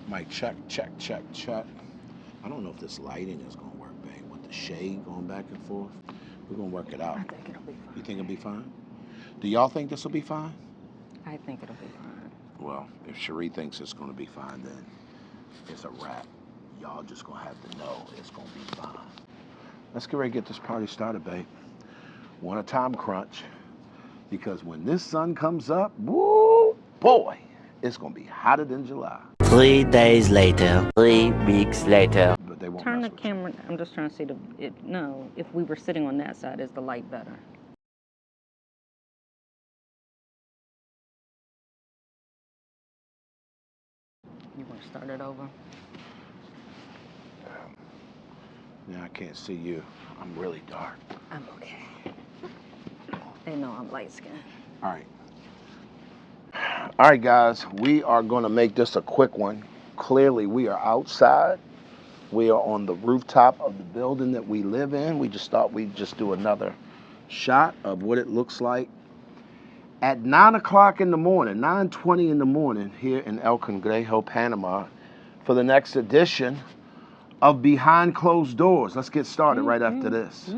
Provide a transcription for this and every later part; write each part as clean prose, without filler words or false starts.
Mic check, check, check, check. I don't know if this lighting is going to work, babe, with the shade going back and forth. We're going to work it out. I think it'll be fine. You think it'll be fine? Do y'all think this will be fine? I think it'll be fine. Well, if Cherie thinks it's going to be fine, then it's a wrap. Y'all just going to have to know it's going to be fine. Let's get ready to get this party started, babe. Want a time crunch, because when this sun comes up, woo, boy, it's going to be hotter than July. 3 days later, 3 weeks later. But they won't Turn mess the with you. camera. I'm just trying to see no, if we were sitting on that side, is the light better? You want to start it over? Now I can't see you. I'm really dark. I'm okay. They know I'm light skinned. All right. All right, guys, we are going to make this a quick one. Clearly, we are outside. We are on the rooftop of the building that we live in. We just thought we'd just do another shot of what it looks like at 9 o'clock in the morning, 9:20 in the morning here in El Cangrejo, Panama, for the next edition of Behind Closed Doors. Let's get started right after this.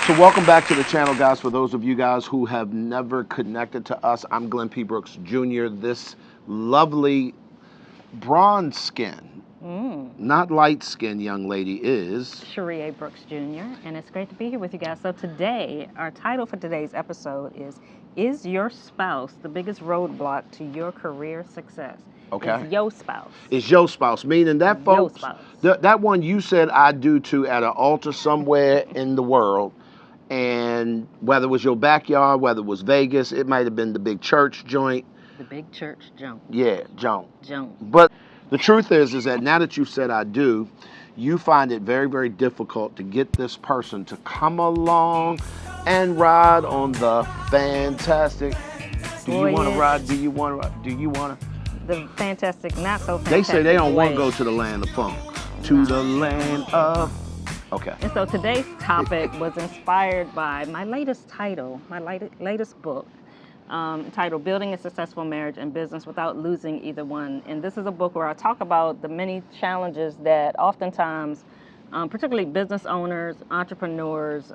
So welcome back to the channel, guys. For those of you guys who have never connected to us, I'm Glenn P. Brooks Jr. This lovely bronze skin, not light skin young lady is Cherie A. Brooks Jr., and it's great to be here with you guys. So today, our title for today's episode is your spouse the biggest roadblock to your career success? Okay. Is your spouse. Is your spouse, meaning that folks, that one you said I do to at an altar somewhere in the world, and whether it was your backyard, whether it was Vegas, it might have been the big church joint. The big church jump. Yeah, joint. Jump. But the truth is that now that you've said I do, you find it very, very difficult to get this person to come along and ride on the fantastic. Do you want to ride? Do you want to? Do you want to? The fantastic, not so fantastic. They say they don't want to way. go to the land of funk. To the land of. Okay. And so today's topic was inspired by my latest title, my latest book, titled Building a Successful Marriage and Business Without Losing Either One. And this is a book where I talk about the many challenges that oftentimes, particularly business owners, entrepreneurs,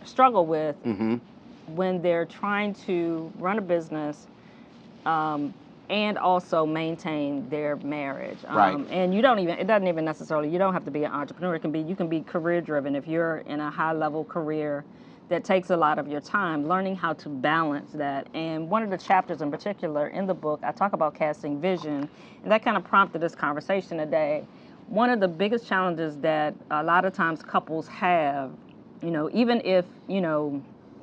struggle with when they're trying to run a business and also maintain their marriage. Right. And it doesn't even necessarily, you don't have to be an entrepreneur. You can be career driven. If you're in a high level career that takes a lot of your time, learning how to balance that. And one of the chapters in particular in the book, I talk about casting vision, and that kind of prompted this conversation today. One of the biggest challenges that a lot of times couples have, even if,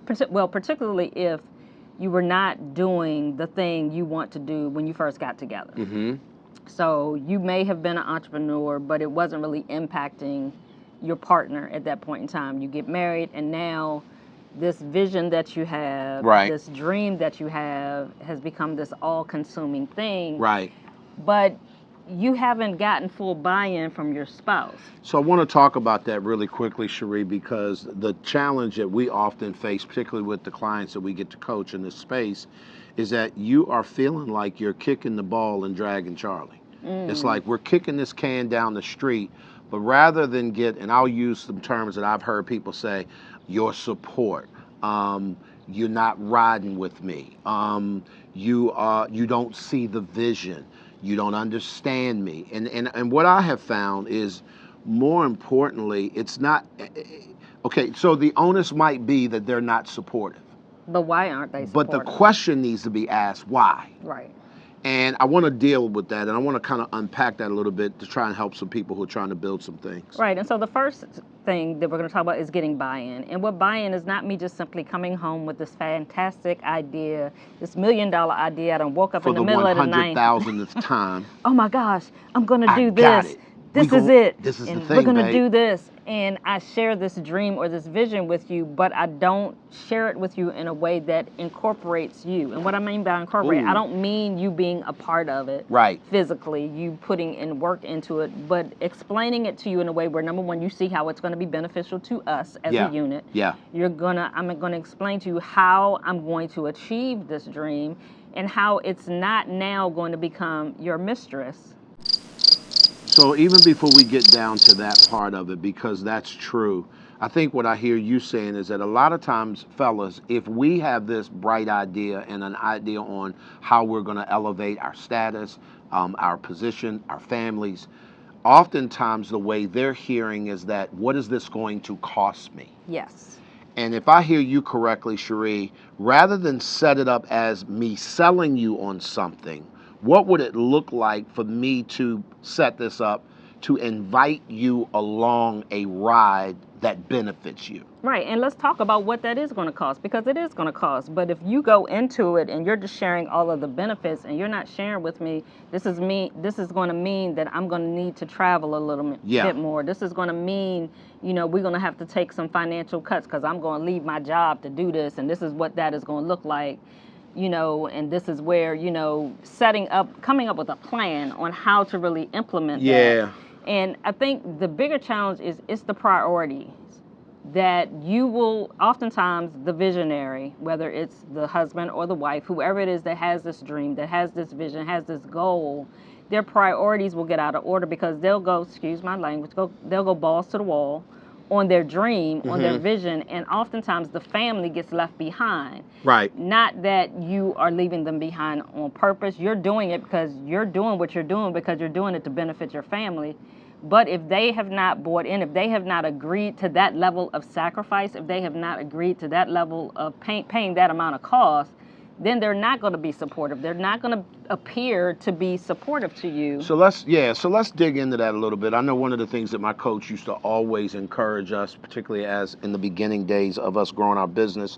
particularly if you were not doing the thing you want to do when you first got together. So you may have been an entrepreneur, but it wasn't really impacting your partner at that point in time. You get married, and now this vision that you have, this dream that you have, has become this all-consuming thing. Right. But you haven't gotten full buy-in from your spouse. So I want to talk about that really quickly, Cherie, because the challenge that we often face, particularly with the clients that we get to coach in this space, is that you are feeling like you're kicking the ball and dragging Charlie. It's like we're kicking this can down the street, but rather than and I'll use some terms that I've heard people say, your support, you're not riding with me, you don't see the vision, you don't understand me. And what I have found is, more importantly, it's not, okay, so the onus might be that they're not supportive. But why aren't they supportive? But the question needs to be asked, why? Right. And I want to deal with that, and I want to kind of unpack that a little bit to try and help some people who are trying to build some things. Right. And so the first thing that we're going to talk about is getting buy-in. And what buy-in is not me just simply coming home with this fantastic idea, this $1 million idea. I done woke up in the middle of the night. For the 100,000th time. Oh my gosh, I'm going to do got this. it. This is it. This is and the thing, we're going to babe. do this. And I share this dream or this vision with you, but I don't share it with you in a way that incorporates you. And what I mean by incorporate, Ooh. I don't mean you being a part of it. Right. Physically, you putting in work into it, but explaining it to you in a way where, number one, you see how it's going to be beneficial to us as a unit. Yeah. I'm going to explain to you how I'm going to achieve this dream and how it's not now going to become your mistress. So even before we get down to that part of it, because that's true, I think what I hear you saying is that a lot of times, fellas, if we have this bright idea and an idea on how we're going to elevate our status, our position, our families, oftentimes the way they're hearing is that, what is this going to cost me? Yes. And if I hear you correctly, Cherie, rather than set it up as me selling you on something, what would it look like for me to set this up to invite you along a ride that benefits you? Right, and let's talk about what that is going to cost, because it is going to cost. But if you go into it and you're just sharing all of the benefits and you're not sharing with me, this is going to mean that I'm going to need to travel a little bit more. This is going to mean, we're going to have to take some financial cuts because I'm going to leave my job to do this, and this is what that is going to look like. And this is where, coming up with a plan on how to really implement that. And I think the bigger challenge is it's the priorities that you will, oftentimes the visionary, whether it's the husband or the wife, whoever it is that has this dream, that has this vision, has this goal, their priorities will get out of order because they'll go, excuse my language, they'll go balls to the wall on their dream, on their vision, and oftentimes the family gets left behind. Right. Not that you are leaving them behind on purpose. You're doing it because you're doing what you're doing because you're doing it to benefit your family. But if they have not bought in, if they have not agreed to that level of sacrifice, if they have not agreed to that level of paying that amount of cost, then they're not going to be supportive. They're not going to appear to be supportive to you. So let's dig into that a little bit. I know one of the things that my coach used to always encourage us, particularly as in the beginning days of us growing our business,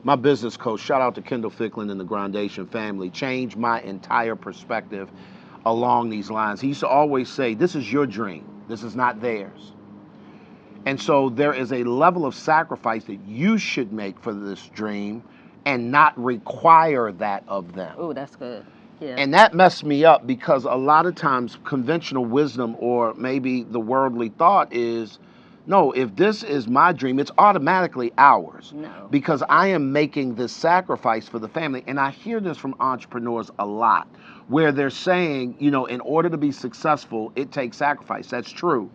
my business coach, shout out to Kendall Ficklin and the Grandation family, changed my entire perspective along these lines. He used to always say, this is your dream. This is not theirs. And so there is a level of sacrifice that you should make for this dream and not require that of them. Oh, that's good. Yeah. And that messed me up because a lot of times conventional wisdom or maybe the worldly thought is, no, if this is my dream, it's automatically ours. No. Because I am making this sacrifice for the family. And I hear this from entrepreneurs a lot, where they're saying, in order to be successful, it takes sacrifice. That's true.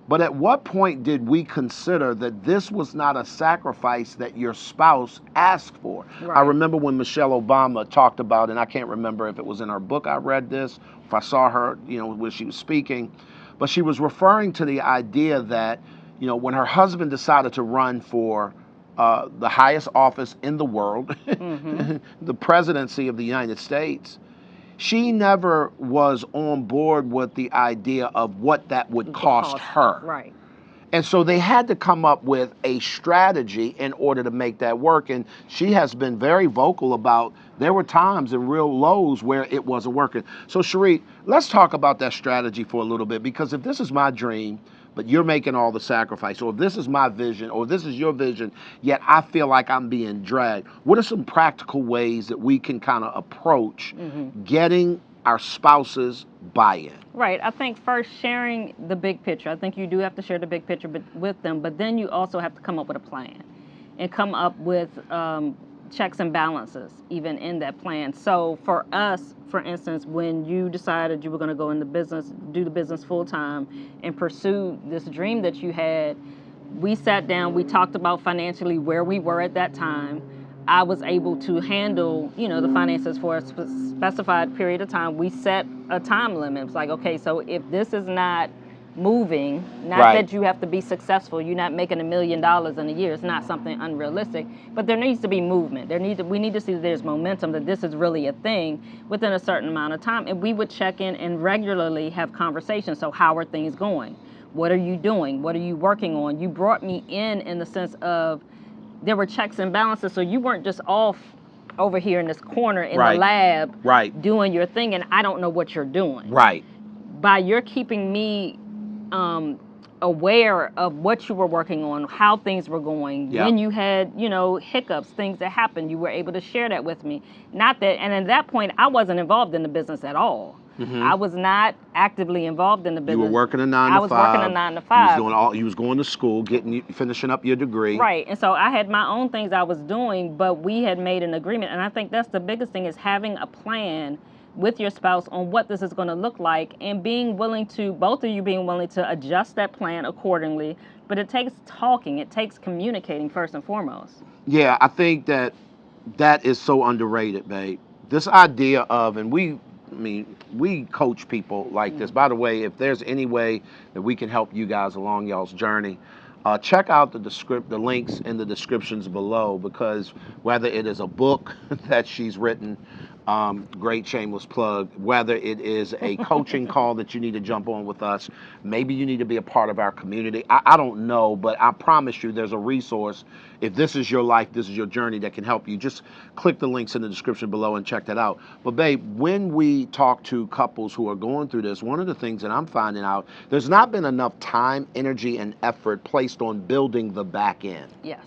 But at what point did we consider that this was not a sacrifice that your spouse asked for? Right. I remember when Michelle Obama talked about, and I can't remember if it was in her book I read this, if I saw her, when she was speaking, but she was referring to the idea that, when her husband decided to run for the highest office in the world, the presidency of the United States, she never was on board with the idea of what that would cost her. Right. And so they had to come up with a strategy in order to make that work. And she has been very vocal about there were times and real lows where it wasn't working. So Cherie, let's talk about that strategy for a little bit, because if this is my dream, but you're making all the sacrifice, or if this is my vision, or this is your vision, yet I feel like I'm being dragged, what are some practical ways that we can kind of approach getting our spouses buy-in? Right. I think first, sharing the big picture. I think you do have to share the big picture with them, but then you also have to come up with a plan and come up with checks and balances even in that plan. So for us, for instance, when you decided you were going to go into business, do the business full time and pursue this dream that you had, we sat down, we talked about financially where we were at that time. I was able to handle, the finances for a specified period of time. We set a time limit. It's like, okay, so if this is not moving. Not Right. that you have to be successful. You're not making $1 million in a year. It's not something unrealistic. But there needs to be movement. We need to see that there's momentum, that this is really a thing within a certain amount of time. And we would check in and regularly have conversations. So how are things going? What are you doing? What are you working on? You brought me in the sense of there were checks and balances. So you weren't just off over here in this corner in Right. the lab Right. doing your thing, and I don't know what you're doing. Right. By your keeping me aware of what you were working on, how things were going, Yeah. when you had, hiccups, things that happened, you were able to share that with me. Not that, and at that point, I wasn't involved in the business at all. I was not actively involved in the business. You were working a 9 to 5. I was working a 9 to 5. You was doing all. You was going to school, finishing up your degree. Right, and so I had my own things I was doing, but we had made an agreement, and I think that's the biggest thing, is having a plan with your spouse on what this is going to look like, and both of you being willing to adjust that plan accordingly. But it takes talking, it takes communicating first and foremost. Yeah, I think that is so underrated, babe. This idea of, and we coach people like this. By the way, if there's any way that we can help you guys along y'all's journey, check out the links in the descriptions below, because whether it is a book that she's written, great shameless plug, whether it is a coaching call that you need to jump on with us, maybe you need to be a part of our community. I don't know, but I promise you there's a resource. If this is your life, this is your journey, that can help you. Just click the links in the description below and check that out. But babe, when we talk to couples who are going through this, one of the things that I'm finding out, there's not been enough time, energy, and effort placed on building the back end. Yes.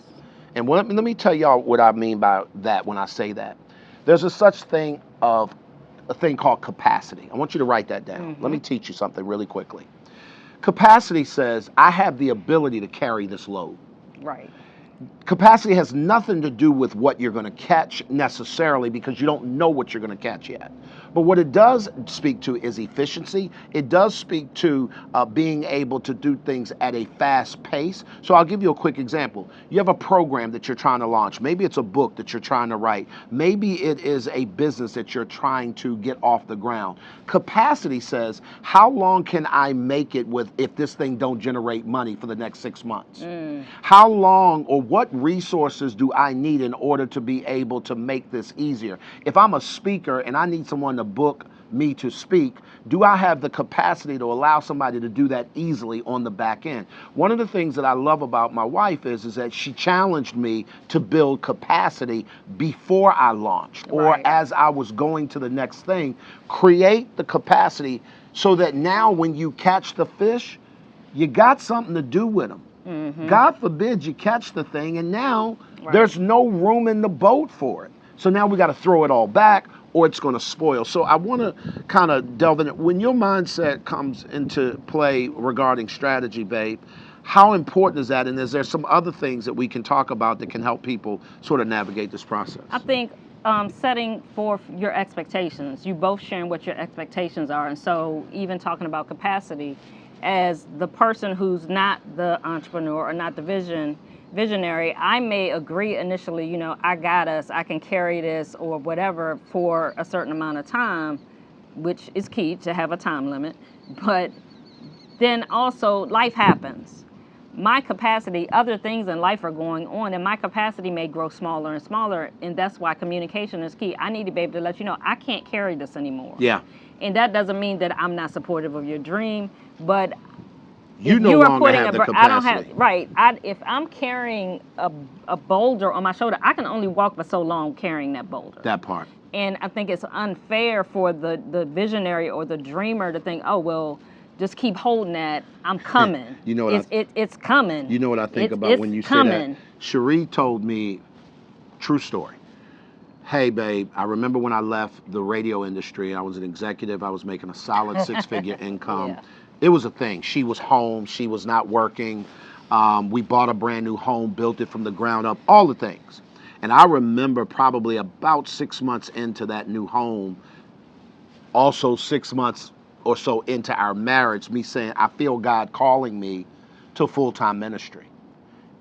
And let me tell y'all what I mean by that when I say that. There's a thing called capacity. I want you to write that down. Let me teach you something really quickly. Capacity says, I have the ability to carry this load. Right. Capacity has nothing to do with what you're going to catch necessarily, because you don't know what you're going to catch yet. But what it does speak to is efficiency. It does speak to being able to do things at a fast pace. So I'll give you a quick example. You have a program that you're trying to launch. Maybe it's a book that you're trying to write. Maybe it is a business that you're trying to get off the ground. Capacity says, how long can I make it with if this thing don't generate money for the next 6 months? How long, or what resources do I need in order to be able to make this easier? If I'm a speaker and I need someone to book me to speak, do I have the capacity to allow somebody to do that easily on the back end? One of the things that I love about my wife is that she challenged me to build capacity before I launched, or as I was going to the next thing. Create the capacity so that now when you catch the fish, you got something to do with them. God forbid you catch the thing and now there's no room in the boat for it. So now we got to throw it all back, or it's going to spoil. So I want to kind of delve in it. When your mindset comes into play regarding strategy, babe, how important is that? And is there some other things that we can talk about that can help people sort of navigate this process? I think setting forth your expectations, you both sharing what your expectations are. And so even talking about capacity, as the person who's not the entrepreneur or not the visionary, I may agree initially, I got us, I can carry this or whatever for a certain amount of time, which is key to have a time limit. But then also life happens. My capacity, other things in life are going on, and my capacity may grow smaller and smaller, and that's why communication is key. I need to be able to let you know I can't carry this anymore. Yeah. And that doesn't mean that I'm not supportive of your dream, but you no longer have the capacity. I don't have, if I'm carrying a boulder on my shoulder, I can only walk for so long carrying that boulder. That part. And I think it's unfair for the visionary or the dreamer to think, oh, well, just keep holding that. I'm coming. You know what it's coming. You know what I think about when you say that? Cherie told me, true story. Hey, babe, I remember when I left the radio industry, I was an executive, I was making a solid 6-figure income. Yeah. It was a thing. She was home, she was not working. We bought a brand new home, built it from the ground up, all the things. And I remember probably about 6 months into that new home, also 6 months or so into our marriage, me saying, I feel God calling me to full-time ministry.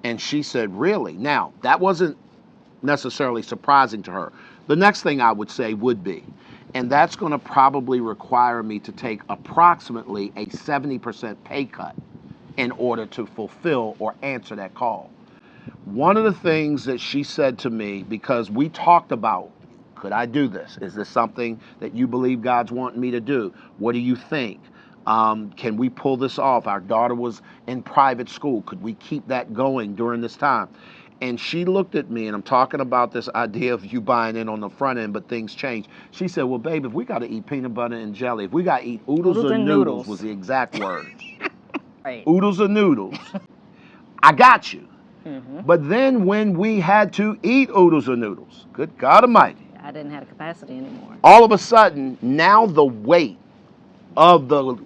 And she said, really? Now, that wasn't necessarily surprising to her. The next thing I would say would be, And that's going to probably require me to take approximately a 70% pay cut in order to fulfill or answer that call. One of the things that she said to me, because we talked about, could I do this? Is this something that you believe God's wanting me to do? What do you think? Can we pull this off? Our daughter was in private school. Could we keep that going during this time? And she looked at me, and I'm talking about this idea of you buying in on the front end, but things change. She said, well, babe, if we got to eat peanut butter and jelly, if we got to eat oodles or and noodles noodles. was the exact words. Right. Oodles or noodles. I got you. But then when we had to eat oodles or noodles, good God Almighty, I didn't have the capacity anymore. all of a sudden, now the weight of the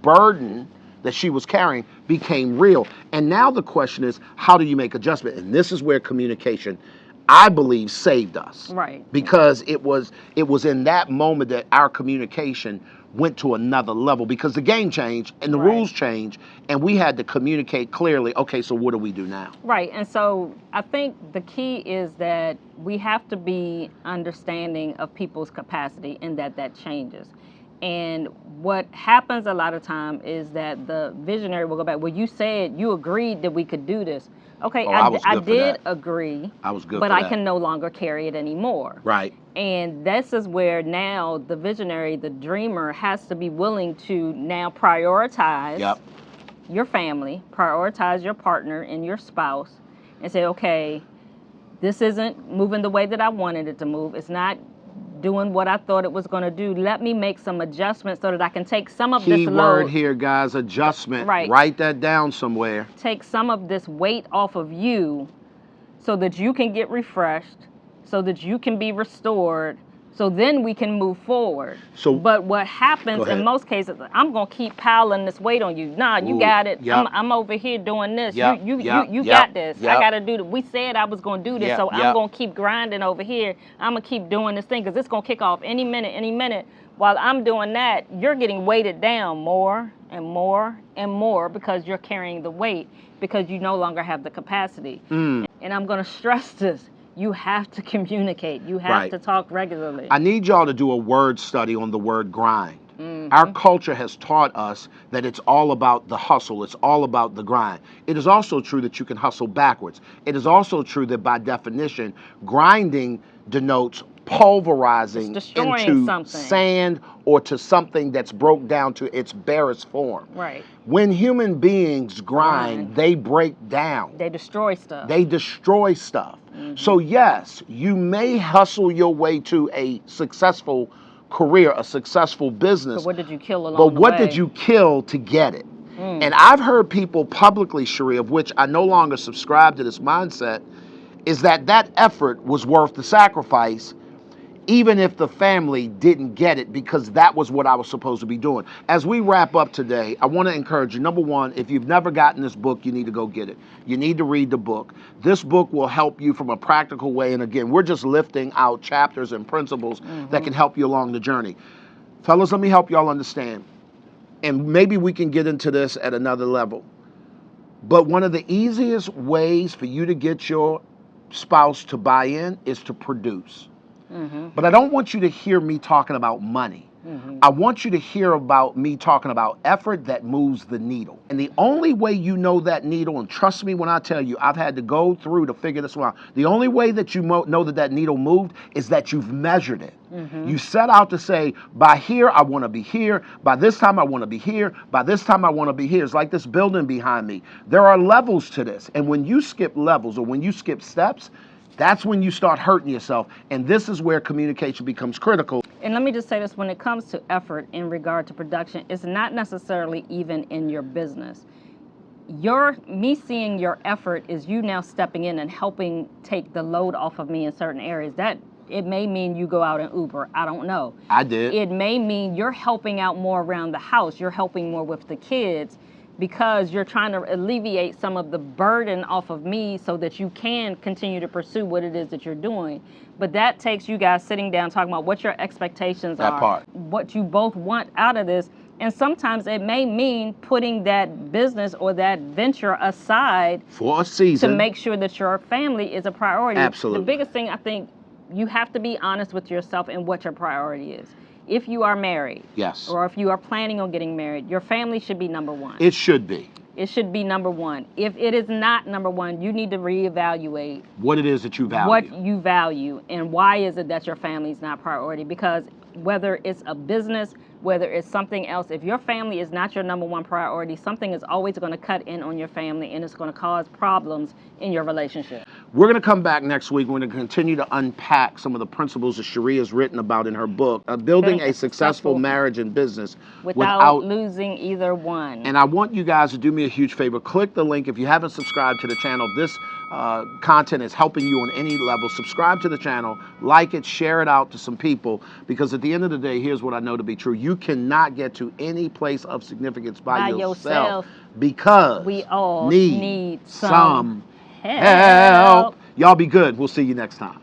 burden that she was carrying became real. And now the question is, how do you make adjustment? And this is where communication, I believe, saved us. Right. Because it was in that moment that our communication went to another level, because the game changed and the rules changed, and we had to communicate clearly, okay, so what do we do now? Right. And so I think the key is that we have to be understanding of people's capacity and that changes. And what happens a lot of time is that the visionary will go back, well, you said you agreed that we could do this. Okay, I did agree. I was good but for I that. can no longer carry it anymore. Right. And this is where now the visionary, the dreamer, has to be willing to now prioritize your family, prioritize your partner and your spouse, and say, okay, this isn't moving the way that I wanted it to move. It's not doing what I thought it was going to do. Let me make some adjustments so that I can take some of this Key load. word here, guys, adjustment. Right. Write that down somewhere. Take some of this weight off of you so that you can get refreshed, so that you can be restored, so then we can move forward. But what happens in most cases, I'm going to keep piling this weight on you. Nah, you got it. I'm over here doing this. You got this. I got to do this. We said I was going to do this, so I'm going to keep grinding over here. I'm going to keep doing this thing because it's going to kick off any minute. While I'm doing that, you're getting weighted down more and more and more because you're carrying the weight, because you no longer have the capacity. And I'm going to stress this. You have to communicate. You have to talk regularly. I need y'all to do a word study on the word grind. Our culture has taught us that it's all about the hustle. It's all about the grind. It is also true that you can hustle backwards. It is also true that by definition, grinding denotes pulverizing into sand or to something that's broke down to its barest form. Right. When human beings grind, they break down. They destroy stuff. They destroy stuff. So yes, you may hustle your way to a successful career, a successful business. But what did you kill along the way? But what did you kill to get it? And I've heard people publicly, Cherie, of which I no longer subscribe to this mindset, is that effort was worth the sacrifice, even if the family didn't get it, because that was what I was supposed to be doing. As we wrap up today, I want to encourage you. Number one, if you've never gotten this book, you need to go get it. You need to read the book. This book will help you from a practical way. And again, we're just lifting out chapters and principles that can help you along the journey. Fellas, let me help y'all understand. And maybe we can get into this at another level. But one of the easiest ways for you to get your spouse to buy in is to produce. But I don't want you to hear me talking about money. I want you to hear about me talking about effort that moves the needle. And the only way you know that needle, and trust me when I tell you, I've had to go through to figure this one out. The only way that you know that needle moved is that you've measured it. You set out to say, by here, I want to be here. By this time, I want to be here. By this time, I want to be here. It's like this building behind me. There are levels to this. And when you skip levels or when you skip steps, that's when you start hurting yourself. And this is where communication becomes critical. And let me just say this, when it comes to effort in regard to production, it's not necessarily even in your business. Me seeing your effort is you now stepping in and helping take the load off of me in certain areas. That it may mean you go out and Uber. I don't know. I did. It may mean you're helping out more around the house. You're helping more with the kids, because you're trying to alleviate some of the burden off of me so that you can continue to pursue what it is that you're doing. But that takes you guys sitting down, talking about what your expectations are, what you both want out of this. And sometimes it may mean putting that business or that venture aside for a season to make sure that your family is a priority. Absolutely. The biggest thing I think you have to be honest with yourself and what your priority is. If you are married, Yes. or if you are planning on getting married, your family should be number one. It should be. It should be number one. If it is not number one, you need to reevaluate What it is that you value. what you value and why is it that your family is not priority. Because whether it's a business, whether it's something else, if your family is not your number one priority, something is always going to cut in on your family and it's going to cause problems in your relationship. We're going to come back next week. We're going to continue to unpack some of the principles that Cherie has written about in her book, Building a Successful Marriage and Business without losing either one. And I want you guys to do me a huge favor. Click the link. If you haven't subscribed to the channel, if this content is helping you on any level, subscribe to the channel, like it, share it out to some people, because at the end of the day, here's what I know to be true. You cannot get to any place of significance by yourself because we all need some help. Y'all be good. We'll see you next time.